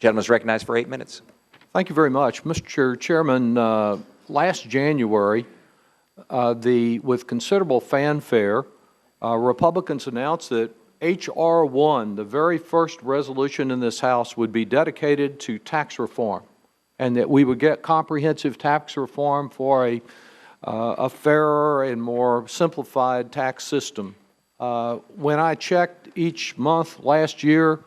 Gentleman is recognized for 8 minutes. Thank you very much. Mr. Chairman, last January, with considerable fanfare, Republicans announced that H.R. 1, the very first resolution in this House, would be dedicated to tax reform, and that we would get comprehensive tax reform for a fairer and more simplified tax system. When I checked each month last year,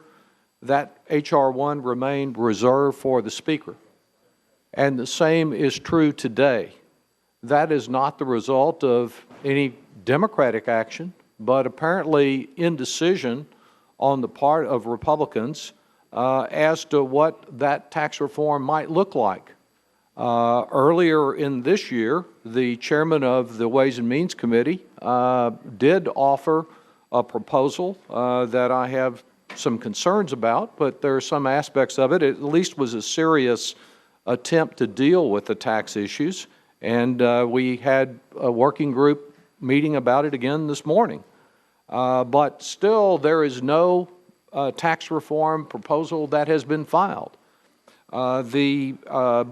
that H.R. 1 remained reserved for the Speaker. And the same is true today. That is not the result of any Democratic action, but apparently indecision on the part of Republicans as to what that tax reform might look like. Earlier in this year, the chairman of the Ways and Means Committee did offer a proposal that I have some concerns about, but there are some aspects of it. It at least was a serious attempt to deal with the tax issues, and we had a working group meeting about it again this morning. But still, there is no tax reform proposal that has been filed. The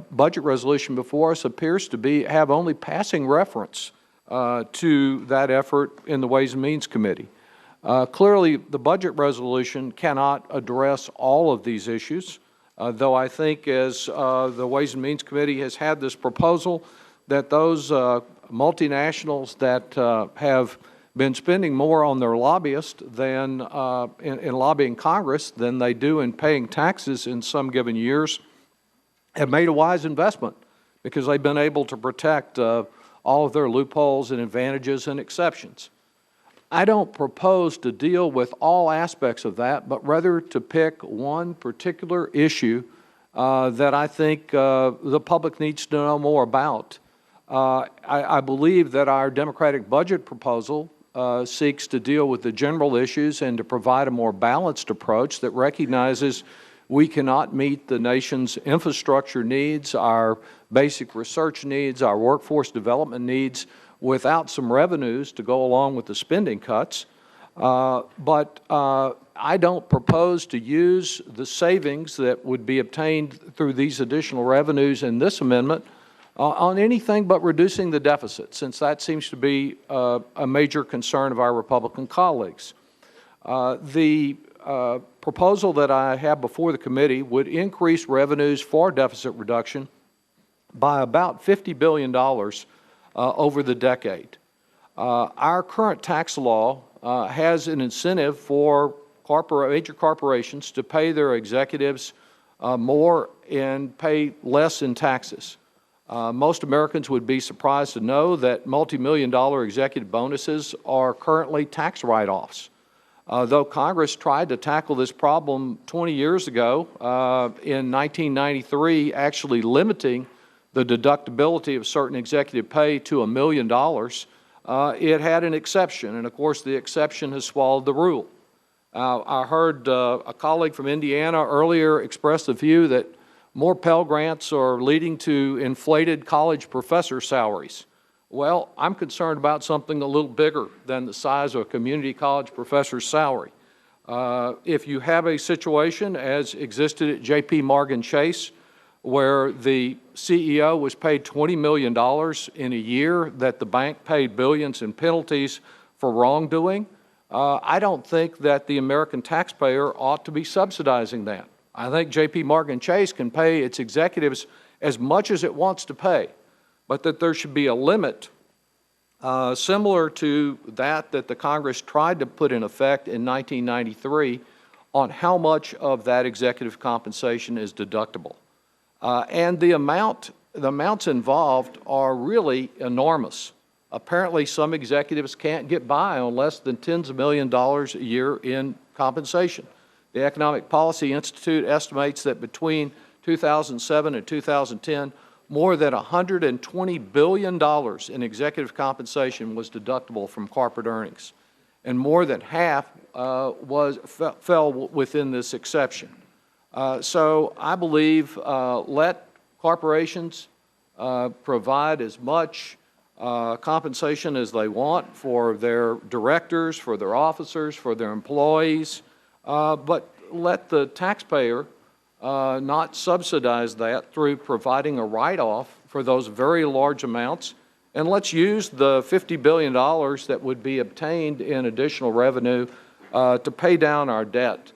budget resolution before us appears to have only passing reference to that effort in the Ways and Means Committee. Clearly, the budget resolution cannot address all of these issues, though I think as the Ways and Means Committee has had this proposal that those multinationals that have been spending more on their lobbyists than in lobbying Congress than they do in paying taxes in some given years have made a wise investment because they've been able to protect all of their loopholes and advantages and exceptions. I don't propose to deal with all aspects of that, but rather to pick one particular issue that I think the public needs to know more about. I believe that our Democratic budget proposal seeks to deal with the general issues and to provide a more balanced approach that recognizes we cannot meet the nation's infrastructure needs, our basic research needs, our workforce development needs without some revenues to go along with the spending cuts. But I don't propose to use the savings that would be obtained through these additional revenues in this amendment on anything but reducing the deficit, since that seems to be a major concern of our Republican colleagues. The proposal that I have before the committee would increase revenues for deficit reduction by about $50 billion over the decade. Our current tax law has an incentive for major corporations to pay their executives more and pay less in taxes. Most Americans would be surprised to know that multi-million-dollar executive bonuses are currently tax write-offs. Though Congress tried to tackle this problem 20 years ago, in 1993, actually limiting the deductibility of certain executive pay to $1 million, it had an exception, and of course the exception has swallowed the rule. I heard a colleague from Indiana earlier express the view that more Pell Grants are leading to inflated college professor salaries. Well, I'm concerned about something a little bigger than the size of a community college professor's salary. If you have a situation as existed at J.P. Morgan Chase, where the CEO was paid $20 million in a year that the bank paid billions in penalties for wrongdoing, I don't think that the American taxpayer ought to be subsidizing that. I think J.P. Morgan Chase can pay its executives as much as it wants to pay, but that there should be a limit similar to that the Congress tried to put in effect in 1993 on how much of that executive compensation is deductible. And the amounts involved are really enormous. Apparently, some executives can't get by on less than tens of millions of dollars a year in compensation. The Economic Policy Institute estimates that between 2007 and 2010, more than $120 billion in executive compensation was deductible from corporate earnings, and more than half fell within this exception. So I believe let corporations provide as much compensation as they want for their directors, for their officers, for their employees, but let the taxpayer not subsidize that through providing a write-off for those very large amounts, and let's use the $50 billion that would be obtained in additional revenue to pay down our debt.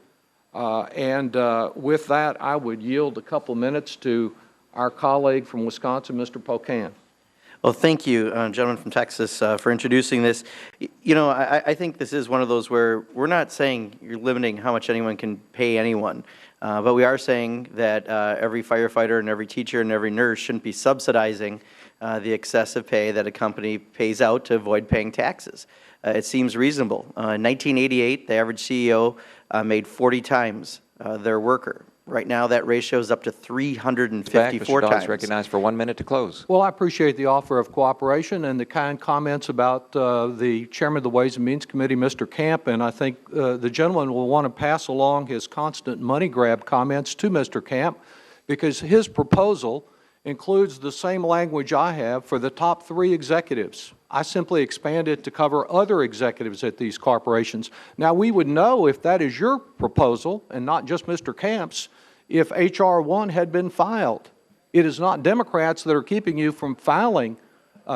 With that, I would yield a couple minutes to our colleague from Wisconsin, Mr. Pocan. Well, thank you, gentleman from Texas, for introducing this. You know, I think this is one of those where we're not saying you're limiting how much anyone can pay anyone, but we are saying that every firefighter and every teacher and every nurse shouldn't be subsidizing the excessive pay that a company pays out to avoid paying taxes. It seems reasonable. In 1988, the average CEO made 40 times their worker. Right now, that ratio is up to 354 times. times. Recognized for 1 minute to close. Well, I appreciate the offer of cooperation and the kind comments about the chairman of the Ways and Means Committee, Mr. Camp, and I think the gentleman will want to pass along his constant money grab comments to Mr. Camp, because his proposal includes the same language I have for the top 3 executives. I simply expand it to cover other executives at these corporations. Now, we would know if that is your proposal and not just Mr. Camp's if H.R. 1 had been filed. It is not Democrats that are keeping you from filing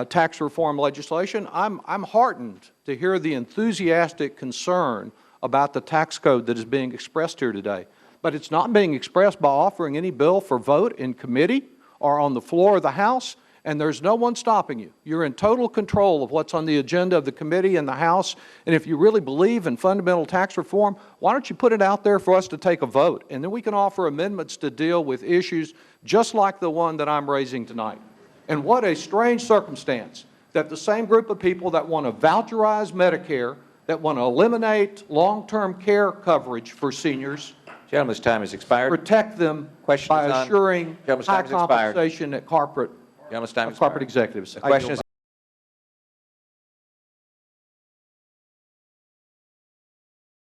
tax reform legislation. I'm heartened to hear the enthusiastic concern about the tax code that is being expressed here today. But it's not being expressed by offering any bill for vote in committee or on the floor of the House, and there's no one stopping you. You're in total control of what's on the agenda of the committee and the House, and if you really believe in fundamental tax reform, why don't you put it out there for us to take a vote, and then we can offer amendments to deal with issues just like the one that I'm raising tonight. And what a strange circumstance that the same group of people that want to voucherize Medicare, that want to eliminate long-term care coverage for seniors, Gentleman's time has expired. protect them by assuring high compensation at corporate Gentleman's time has expired. executives. The question is